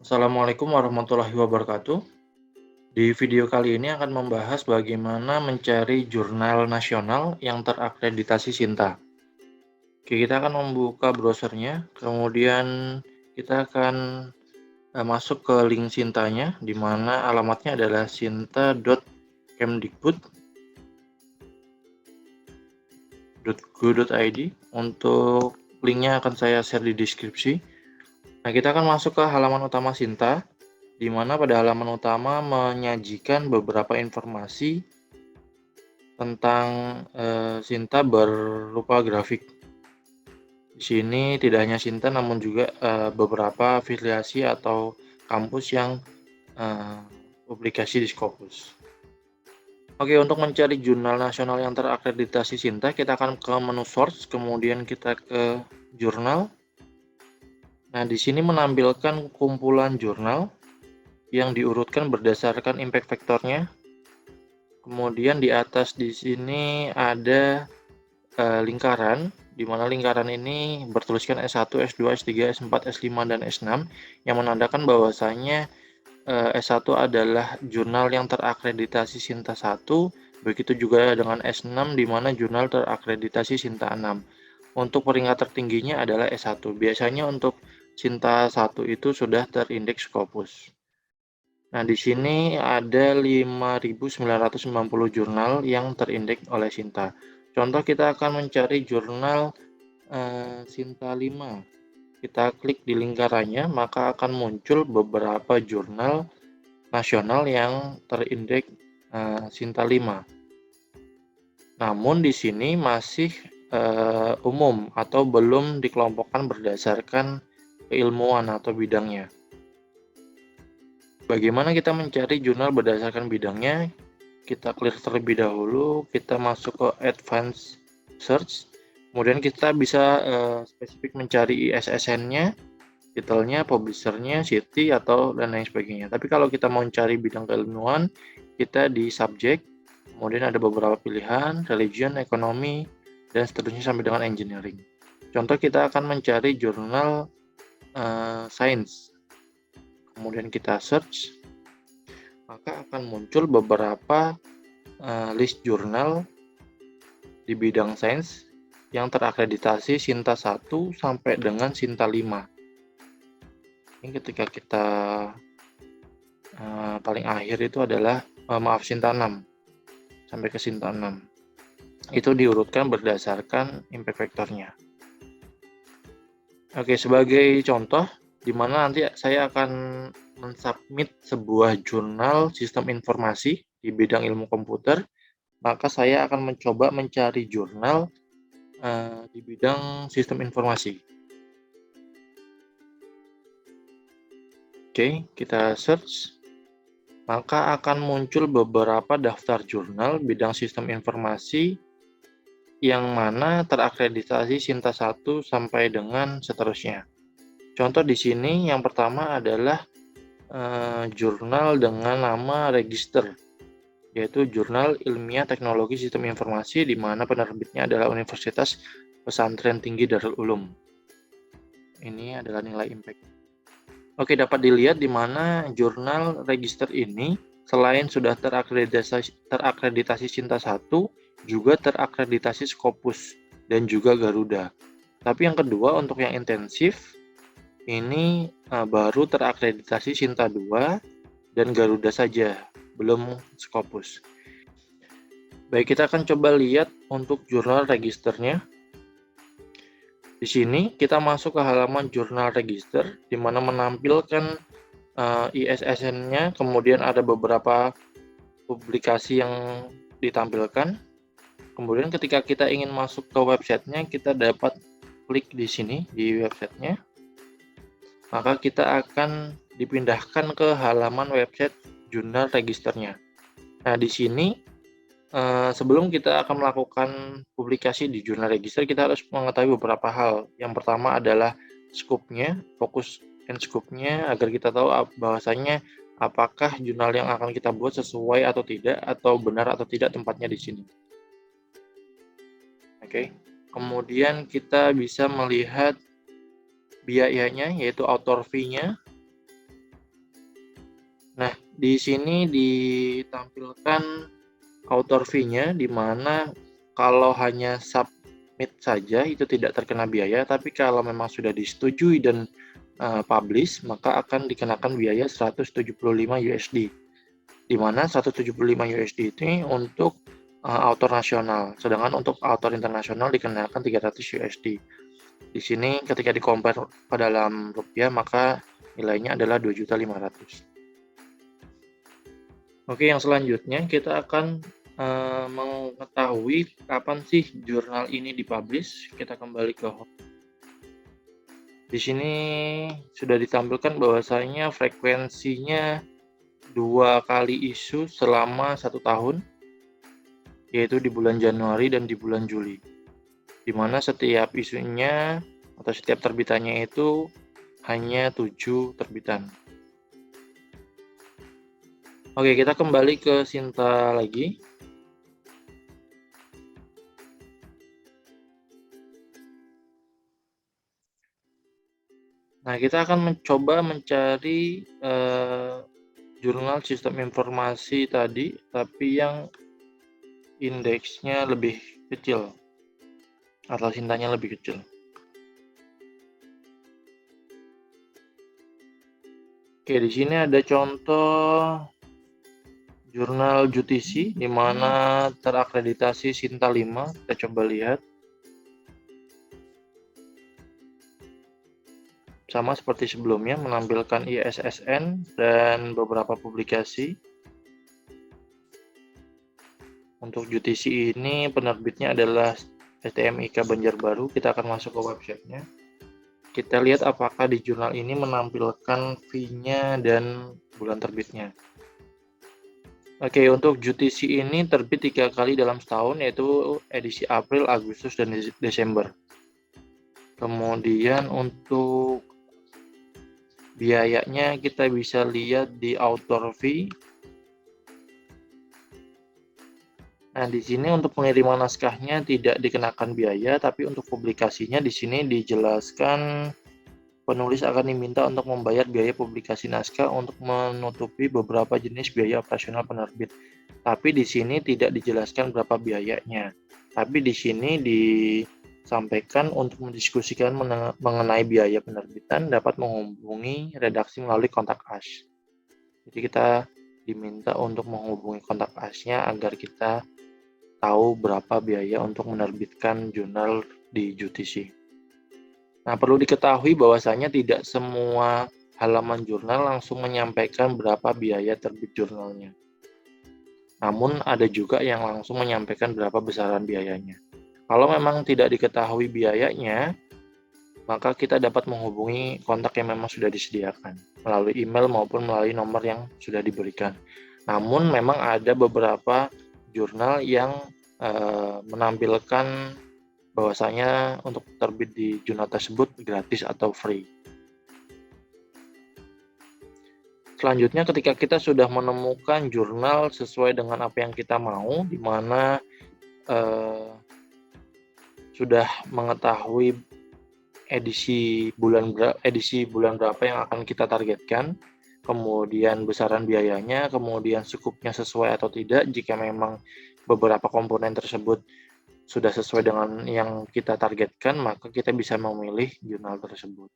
Assalamualaikum warahmatullahi wabarakatuh. Di video kali ini akan membahas bagaimana mencari jurnal nasional yang terakreditasi Sinta. Oke, kita akan membuka browsernya, kemudian kita akan masuk ke link Sintanya, di mana alamatnya adalah sinta.kemdikbud.go.id. Untuk linknya akan saya share di deskripsi. Nah, kita akan masuk ke halaman utama Sinta, di mana pada halaman utama menyajikan beberapa informasi tentang Sinta berupa grafik. Di sini tidak hanya Sinta, namun juga beberapa afiliasi atau kampus yang publikasi di Scopus. Oke, untuk mencari jurnal nasional yang terakreditasi Sinta, kita akan ke menu Source, kemudian kita ke Jurnal. Nah, di sini menampilkan kumpulan jurnal yang diurutkan berdasarkan impact factornya. Kemudian di atas di sini ada lingkaran, di mana lingkaran ini bertuliskan S1, S2, S3, S4, S5, dan S6, yang menandakan bahwasanya S1 adalah jurnal yang terakreditasi Sinta 1, begitu juga dengan S6 di mana jurnal terakreditasi Sinta 6. Untuk peringkat tertingginya adalah S1. Biasanya untuk Sinta 1 itu sudah terindeks Scopus. Nah, di sini ada 5.990 jurnal yang terindeks oleh Sinta. Contoh, kita akan mencari jurnal Sinta 5. Kita klik di lingkarannya, maka akan muncul beberapa jurnal nasional yang terindeks Sinta 5. Namun di sini masih umum atau belum dikelompokkan berdasarkan keilmuan atau bidangnya. Bagaimana kita mencari jurnal berdasarkan bidangnya? Kita clear terlebih dahulu, kita masuk ke Advanced Search, kemudian kita bisa spesifik mencari ISSN-nya, titelnya, publisher-nya, city, atau dan lain sebagainya. Tapi kalau kita mau mencari bidang keilmuan, kita di subject, kemudian ada beberapa pilihan, religion, ekonomi, dan seterusnya sampai dengan engineering. Contoh, kita akan mencari jurnal science, kemudian kita search, maka akan muncul beberapa list jurnal di bidang sains yang terakreditasi Sinta 1 sampai dengan Sinta 5. Ini ketika kita paling akhir itu adalah Sinta 6 sampai ke Sinta 6. Itu diurutkan berdasarkan impact factornya. Oke, sebagai contoh, di mana nanti saya akan mensubmit sebuah jurnal sistem informasi di bidang ilmu komputer, maka saya akan mencoba mencari jurnal di bidang sistem informasi. Oke, kita search, maka akan muncul beberapa daftar jurnal bidang sistem informasi yang mana terakreditasi Sinta 1 sampai dengan seterusnya. Contoh di sini yang pertama adalah jurnal dengan nama Register, yaitu Jurnal Ilmiah Teknologi Sistem Informasi, di mana penerbitnya adalah Universitas Pesantren Tinggi Darul Ulum. Ini adalah nilai impact. Oke, dapat dilihat di mana jurnal Register ini selain sudah terakreditasi Sinta 1, juga terakreditasi Scopus dan juga Garuda. Tapi yang kedua, untuk yang intensif, ini baru terakreditasi Sinta 2 dan Garuda saja, belum Scopus. Baik, kita akan coba lihat untuk jurnal registernya. Di sini kita masuk ke halaman jurnal register, di mana menampilkan ISSN-nya, kemudian ada beberapa publikasi yang ditampilkan. Kemudian ketika kita ingin masuk ke websitenya, kita dapat klik di sini di websitenya. Maka kita akan dipindahkan ke halaman website jurnal registernya. Nah, di sini sebelum kita akan melakukan publikasi di jurnal register, kita harus mengetahui beberapa hal. Yang pertama adalah scope-nya, fokus and scope-nya, agar kita tahu bahwasanya apakah jurnal yang akan kita buat sesuai atau tidak, atau benar atau tidak tempatnya di sini. Oke. Kemudian kita bisa melihat biayanya, yaitu author fee-nya. Di sini ditampilkan author fee-nya, di mana kalau hanya submit saja itu tidak terkena biaya, tapi kalau memang sudah disetujui dan publish, maka akan dikenakan biaya 175 USD. Di mana 175 USD ini untuk author nasional, sedangkan untuk author internasional dikenakan 300 USD. Di sini ketika di-compare ke dalam rupiah, maka nilainya adalah 2.500.000. Oke, yang selanjutnya kita akan mengetahui kapan sih jurnal ini dipublish. Kita kembali ke home. Di sini sudah ditampilkan bahwasanya frekuensinya 2 kali isu selama 1 tahun, yaitu di bulan Januari dan di bulan Juli. Di mana setiap isunya atau setiap terbitannya itu hanya 7 terbitan. Oke, kita kembali ke Sinta lagi. Nah, kita akan mencoba mencari jurnal sistem informasi tadi, tapi yang indeksnya lebih kecil atau Sintanya lebih kecil. Oke, di sini ada contoh jurnal JUTISI di mana terakreditasi Sinta 5. Kita coba lihat. Sama seperti sebelumnya, menampilkan ISSN dan beberapa publikasi. Untuk JUTISI ini penerbitnya adalah STMIK Banjarbaru. Kita akan masuk ke websitenya. Kita lihat apakah di jurnal ini menampilkan fee-nya dan bulan terbitnya. Oke, untuk JUTISI ini terbit 3 kali dalam setahun, yaitu edisi April, Agustus, dan Desember. Kemudian untuk biayanya kita bisa lihat di author fee. Nah, di sini untuk pengiriman naskahnya tidak dikenakan biaya, tapi untuk publikasinya di sini dijelaskan penulis akan diminta untuk membayar biaya publikasi naskah untuk menutupi beberapa jenis biaya operasional penerbit. Tapi di sini tidak dijelaskan berapa biayanya. Tapi di sini disampaikan untuk mendiskusikan mengenai biaya penerbitan dapat menghubungi redaksi melalui kontak us. Jadi kita diminta untuk menghubungi kontak us-nya agar kita tahu berapa biaya untuk menerbitkan jurnal di JUTISI. Nah, perlu diketahui bahwasanya tidak semua halaman jurnal langsung menyampaikan berapa biaya terbit jurnalnya. Namun, ada juga yang langsung menyampaikan berapa besaran biayanya. Kalau memang tidak diketahui biayanya, maka kita dapat menghubungi kontak yang memang sudah disediakan, melalui email maupun melalui nomor yang sudah diberikan. Namun, memang ada beberapa jurnal yang menampilkan bahwasanya untuk terbit di jurnal tersebut gratis atau free. Selanjutnya, ketika kita sudah menemukan jurnal sesuai dengan apa yang kita mau, di mana sudah mengetahui edisi bulan berapa yang akan kita targetkan, kemudian besaran biayanya, kemudian skupnya sesuai atau tidak. Jika memang beberapa komponen tersebut sudah sesuai dengan yang kita targetkan, maka kita bisa memilih jurnal tersebut.